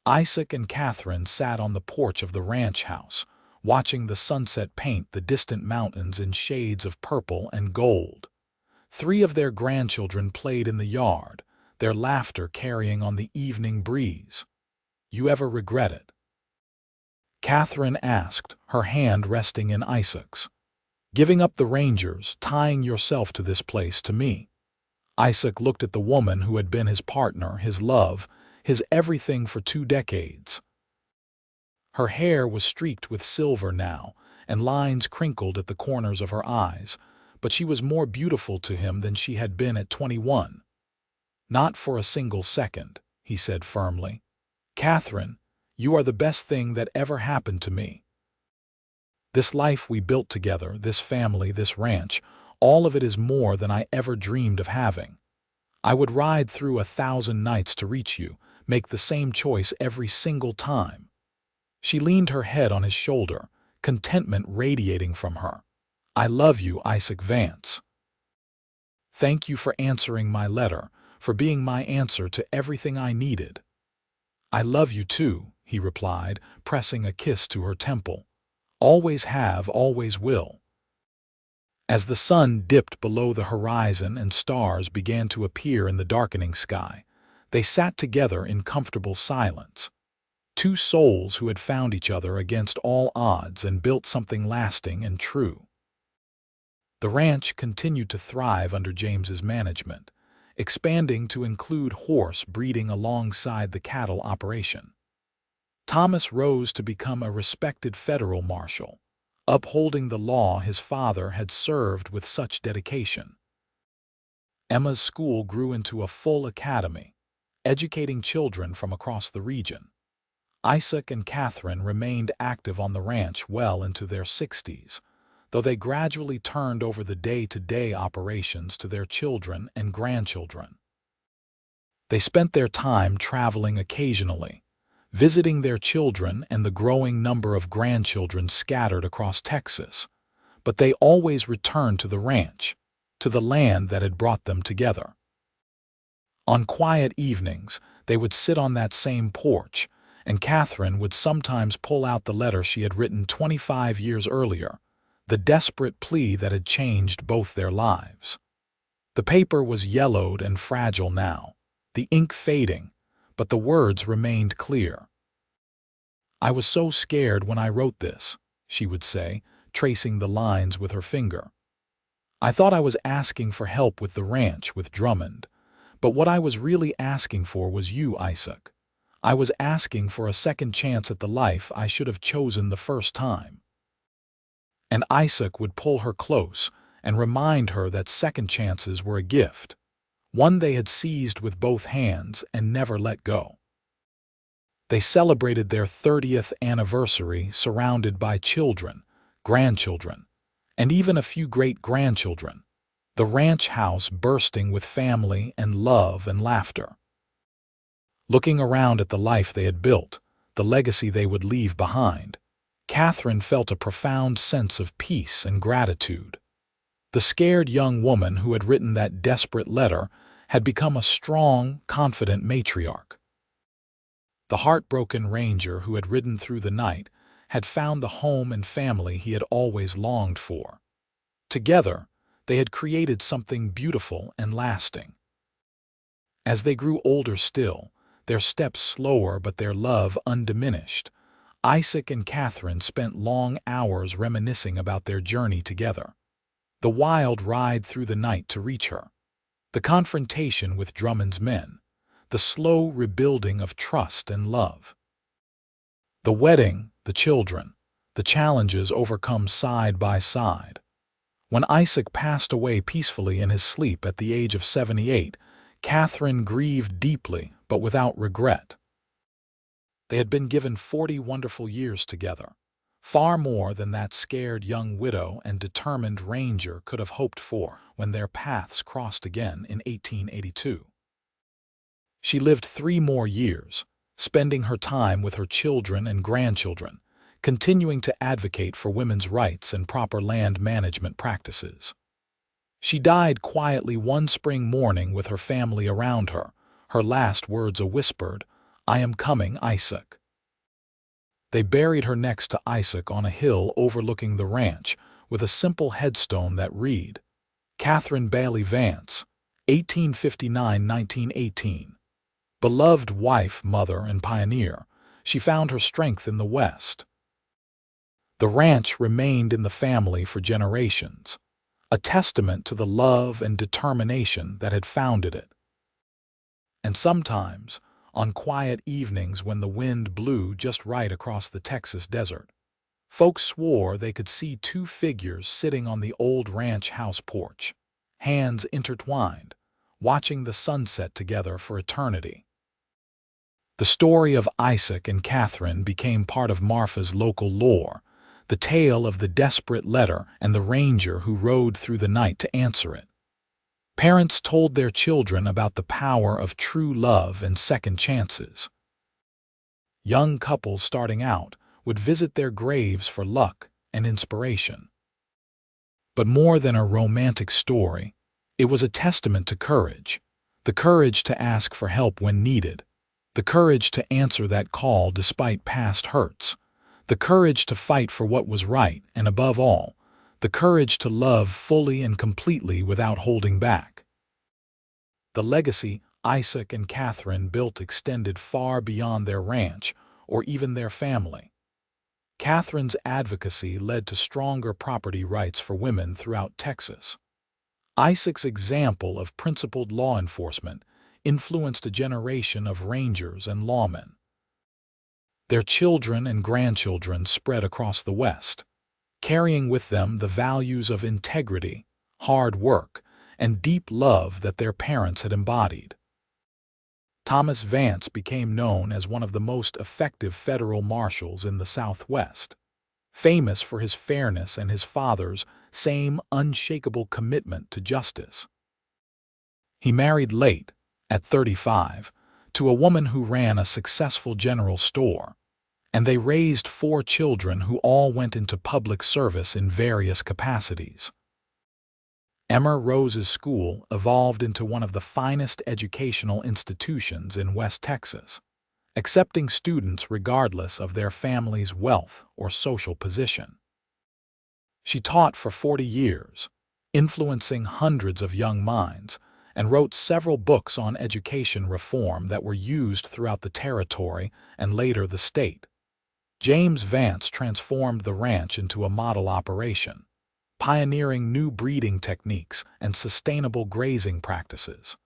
Isaac and Katherine sat on the porch of the ranch house, watching the sunset paint the distant mountains in shades of purple and gold. 3 of their grandchildren played in the yard, their laughter carrying on the evening breeze. "You ever regret it?" Katherine asked, her hand resting in Isaac's. "Giving up the Rangers, tying yourself to this place, to me." Isaac looked at the woman who had been his partner, his love, his everything for 2 decades. Her hair was streaked with silver now, and lines crinkled at the corners of her eyes, but she was more beautiful to him than she had been at 21. "Not for a single second," he said firmly. "Katherine, you are the best thing that ever happened to me. This life we built together, this family, this ranch, all of it is more than I ever dreamed of having. I would ride through 1,000 nights to reach you, make the same choice every single time." She leaned her head on his shoulder, contentment radiating from her. "I love you, Isaac Vance. Thank you for answering my letter, for being my answer to everything I needed." "I love you too," he replied, pressing a kiss to her temple. "Always have, always will." As the sun dipped below the horizon and stars began to appear in the darkening sky, they sat together in comfortable silence. 2 souls who had found each other against all odds and built something lasting and true. The ranch continued to thrive under James's management, expanding to include horse breeding alongside the cattle operation. Thomas rose to become a respected federal marshal, upholding the law his father had served with such dedication. Emma's school grew into a full academy, educating children from across the region. Isaac and Katherine remained active on the ranch well into their 60s, though they gradually turned over the day-to-day operations to their children and grandchildren. They spent their time traveling occasionally, visiting their children and the growing number of grandchildren scattered across Texas, but they always returned to the ranch, to the land that had brought them together. On quiet evenings, they would sit on that same porch, and Katherine would sometimes pull out the letter she had written 25 years earlier, the desperate plea that had changed both their lives. The paper was yellowed and fragile now, the ink fading, but the words remained clear. "I was so scared when I wrote this," she would say, tracing the lines with her finger. "I thought I was asking for help with the ranch with Drummond, but what I was really asking for was you, Isaac. I was asking for a second chance at the life I should have chosen the first time." And Isaac would pull her close and remind her that second chances were a gift, one they had seized with both hands and never let go. They celebrated their 30th anniversary surrounded by children, grandchildren, and even a few great-grandchildren, the ranch house bursting with family and love and laughter. Looking around at the life they had built, the legacy they would leave behind, Katherine felt a profound sense of peace and gratitude. The scared young woman who had written that desperate letter had become a strong, confident matriarch. The heartbroken ranger who had ridden through the night had found the home and family he had always longed for. Together, they had created something beautiful and lasting. As they grew older still, their steps slower but their love undiminished, Isaac and Katherine spent long hours reminiscing about their journey together. The wild ride through the night to reach her, the confrontation with Drummond's men, the slow rebuilding of trust and love. The wedding, the children, the challenges overcome side by side. When Isaac passed away peacefully in his sleep at the age of 78, Katherine grieved deeply but without regret. They had been given 40 wonderful years together, far more than that scared young widow and determined ranger could have hoped for when their paths crossed again in 1882. She lived 3 more years, spending her time with her children and grandchildren, continuing to advocate for women's rights and proper land management practices. She died quietly one spring morning with her family around her, her last words a whispered, "I am coming, Isaac." They buried her next to Isaac on a hill overlooking the ranch with a simple headstone that read, "Katherine Bailey Vance, 1859–1918. Beloved wife, mother, and pioneer, she found her strength in the West." The ranch remained in the family for generations, a testament to the love and determination that had founded it. And sometimes, on quiet evenings when the wind blew just right across the Texas desert, folks swore they could see 2 figures sitting on the old ranch house porch, hands intertwined, watching the sunset together for eternity. The story of Isaac and Katherine became part of Marfa's local lore, the tale of the desperate letter and the ranger who rode through the night to answer it. Parents told their children about the power of true love and second chances. Young couples starting out would visit their graves for luck and inspiration. But more than a romantic story, it was a testament to courage, the courage to ask for help when needed, the courage to answer that call despite past hurts, the courage to fight for what was right, and above all, the courage to love fully and completely without holding back. The legacy Isaac and Katherine built extended far beyond their ranch or even their family. Katherine's advocacy led to stronger property rights for women throughout Texas. Isaac's example of principled law enforcement influenced a generation of rangers and lawmen. Their children and grandchildren spread across the West, carrying with them the values of integrity, hard work, and deep love that their parents had embodied. Thomas Vance became known as one of the most effective federal marshals in the Southwest, famous for his fairness and his father's same unshakable commitment to justice. He married late, at 35, to a woman who ran a successful general store, and they raised 4 children who all went into public service in various capacities. Emma Rose's school evolved into one of the finest educational institutions in West Texas, accepting students regardless of their family's wealth or social position. She taught for 40 years, influencing hundreds of young minds, and wrote several books on education reform that were used throughout the territory and later the state. James Vance transformed the ranch into a model operation, pioneering new breeding techniques and sustainable grazing practices.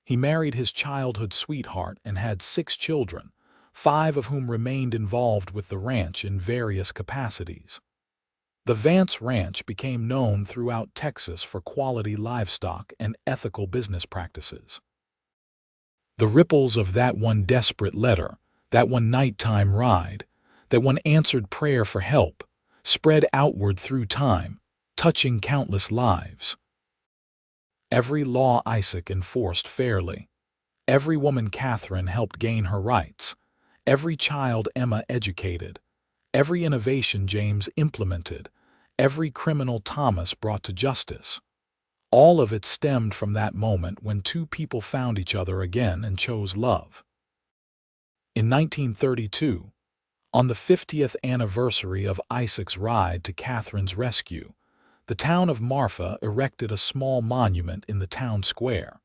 He married his childhood sweetheart and had 6 children, 5 of whom remained involved with the ranch in various capacities. The Vance Ranch became known throughout Texas for quality livestock and ethical business practices. The ripples of that one desperate letter, that one nighttime ride, that one answered prayer for help, spread outward through time, touching countless lives. Every law Isaac enforced fairly. Every woman Katherine helped gain her rights. Every child Emma educated. Every innovation James implemented. Every criminal Thomas brought to justice. All of it stemmed from that moment when 2 people found each other again and chose love. In 1932, on the 50th anniversary of Isaac's ride to Katherine's rescue, the town of Marfa erected a small monument in the town square.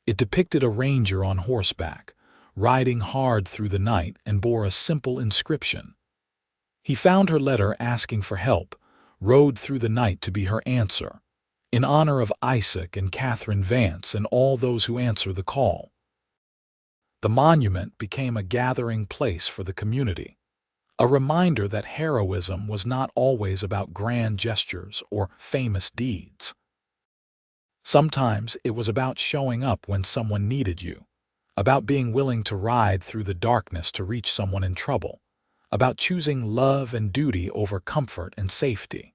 It depicted a ranger on horseback, riding hard through the night, and bore a simple inscription. He found her letter asking for help, rode through the night to be her answer, in honor of Isaac and Katherine Vance and all those who answer the call. The monument became a gathering place for the community, a reminder that heroism was not always about grand gestures or famous deeds. Sometimes it was about showing up when someone needed you, about being willing to ride through the darkness to reach someone in trouble, about choosing love and duty over comfort and safety.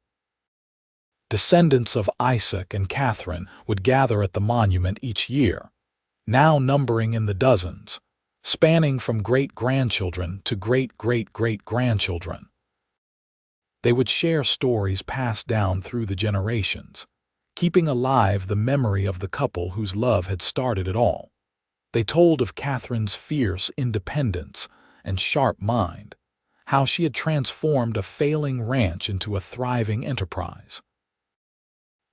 Descendants of Isaac and Katherine would gather at the monument each year, now numbering in the dozens, spanning from great-grandchildren to great-great-great-grandchildren. They would share stories passed down through the generations, keeping alive the memory of the couple whose love had started it all. They told of Katherine's fierce independence and sharp mind, how she had transformed a failing ranch into a thriving enterprise.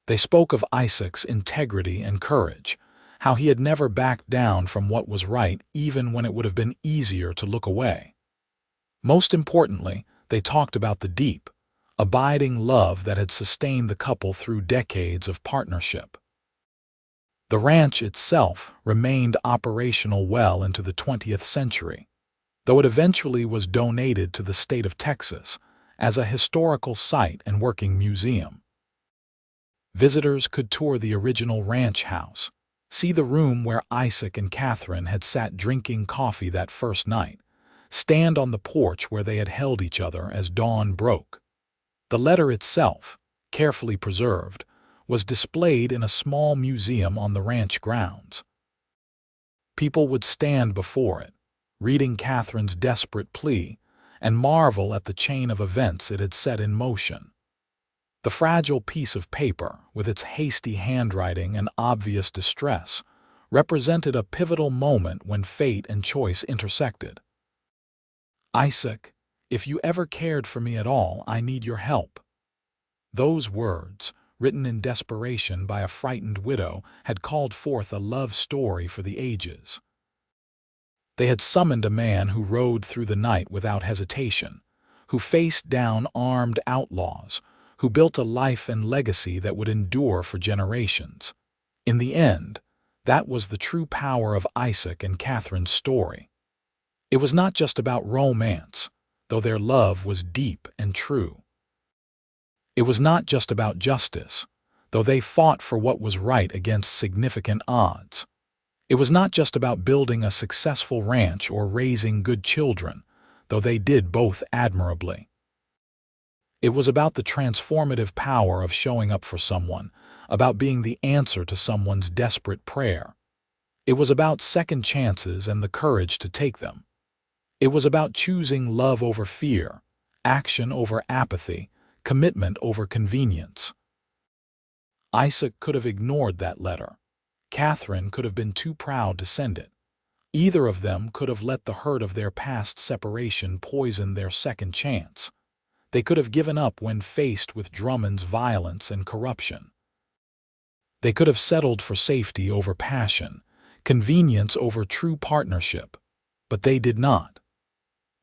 They spoke of Isaac's integrity and courage, how he had never backed down from what was right even when it would have been easier to look away. Most importantly, they talked about the deep, abiding love that had sustained the couple through decades of partnership. The ranch itself remained operational well into the 20th century, though it eventually was donated to the state of Texas as a historical site and working museum. Visitors could tour the original ranch house, see the room where Isaac and Katherine had sat drinking coffee that first night, stand on the porch where they had held each other as dawn broke. The letter itself, carefully preserved, was displayed in a small museum on the ranch grounds. People would stand before it, reading Katherine's desperate plea, and marvel at the chain of events it had set in motion. The fragile piece of paper, with its hasty handwriting and obvious distress, represented a pivotal moment when fate and choice intersected. "Isaac, if you ever cared for me at all, I need your help." Those words, written in desperation by a frightened widow, had called forth a love story for the ages. They had summoned a man who rode through the night without hesitation, who faced down armed outlaws, who built a life and legacy that would endure for generations. In the end, that was the true power of Isaac and Katherine's story. It was not just about romance, though their love was deep and true. It was not just about justice, though they fought for what was right against significant odds. It was not just about building a successful ranch or raising good children, though they did both admirably. It was about the transformative power of showing up for someone, about being the answer to someone's desperate prayer. It was about second chances and the courage to take them. It was about choosing love over fear, action over apathy, commitment over convenience. Isaac could have ignored that letter. Katherine could have been too proud to send it. Either of them could have let the hurt of their past separation poison their second chance. They could have given up when faced with Drummond's violence and corruption. They could have settled for safety over passion, convenience over true partnership. But they did not.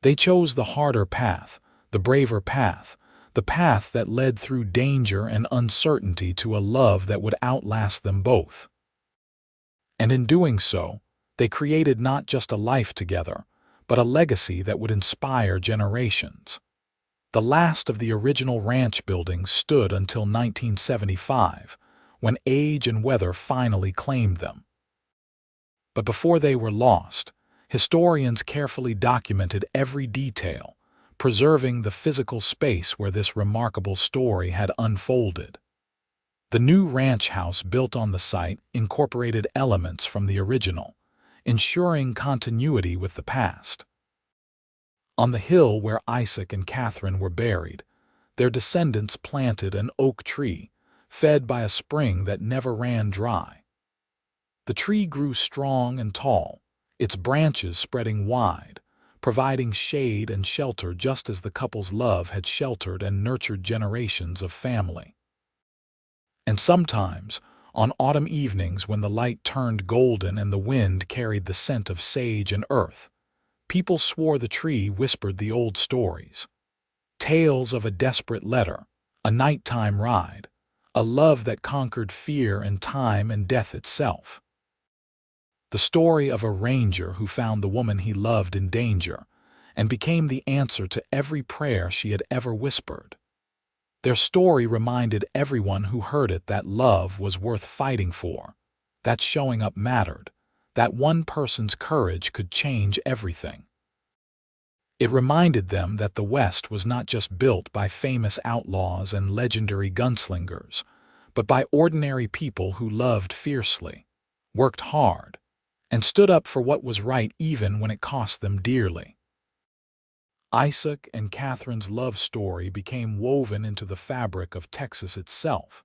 They chose the harder path, the braver path, the path that led through danger and uncertainty to a love that would outlast them both. And in doing so, they created not just a life together, but a legacy that would inspire generations. The last of the original ranch buildings stood until 1975, when age and weather finally claimed them. But before they were lost, historians carefully documented every detail, preserving the physical space where this remarkable story had unfolded. The new ranch house built on the site incorporated elements from the original, ensuring continuity with the past. On the hill where Isaac and Katherine were buried, their descendants planted an oak tree, fed by a spring that never ran dry. The tree grew strong and tall, its branches spreading wide, providing shade and shelter just as the couple's love had sheltered and nurtured generations of family. And sometimes, on autumn evenings when the light turned golden and the wind carried the scent of sage and earth, people swore the tree whispered the old stories. Tales of a desperate letter, a nighttime ride, a love that conquered fear and time and death itself. The story of a ranger who found the woman he loved in danger and became the answer to every prayer she had ever whispered. Their story reminded everyone who heard it that love was worth fighting for, that showing up mattered, that one person's courage could change everything. It reminded them that the West was not just built by famous outlaws and legendary gunslingers, but by ordinary people who loved fiercely, worked hard, and stood up for what was right even when it cost them dearly. Isaac and Katherine's love story became woven into the fabric of Texas itself,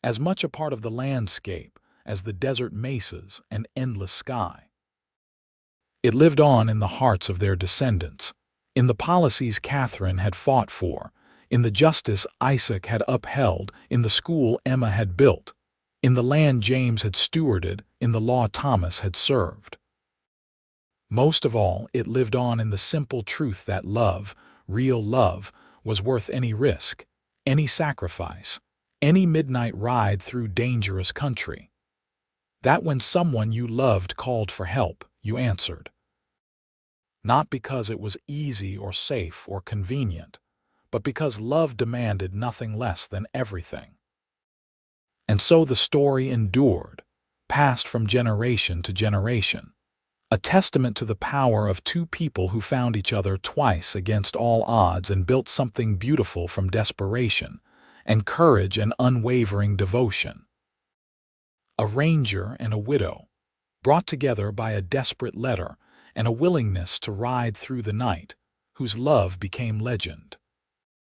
as much a part of the landscape as the desert mesas and endless sky. It lived on in the hearts of their descendants, in the policies Katherine had fought for, in the justice Isaac had upheld, in the school Emma had built, in the land James had stewarded, in the law Thomas had served. Most of all, it lived on in the simple truth that love, real love, was worth any risk, any sacrifice, any midnight ride through dangerous country. That when someone you loved called for help, you answered. Not because it was easy or safe or convenient, but because love demanded nothing less than everything. And so the story endured, passed from generation to generation, a testament to the power of two people who found each other twice against all odds and built something beautiful from desperation and courage and unwavering devotion. A ranger and a widow, brought together by a desperate letter and a willingness to ride through the night, whose love became legend.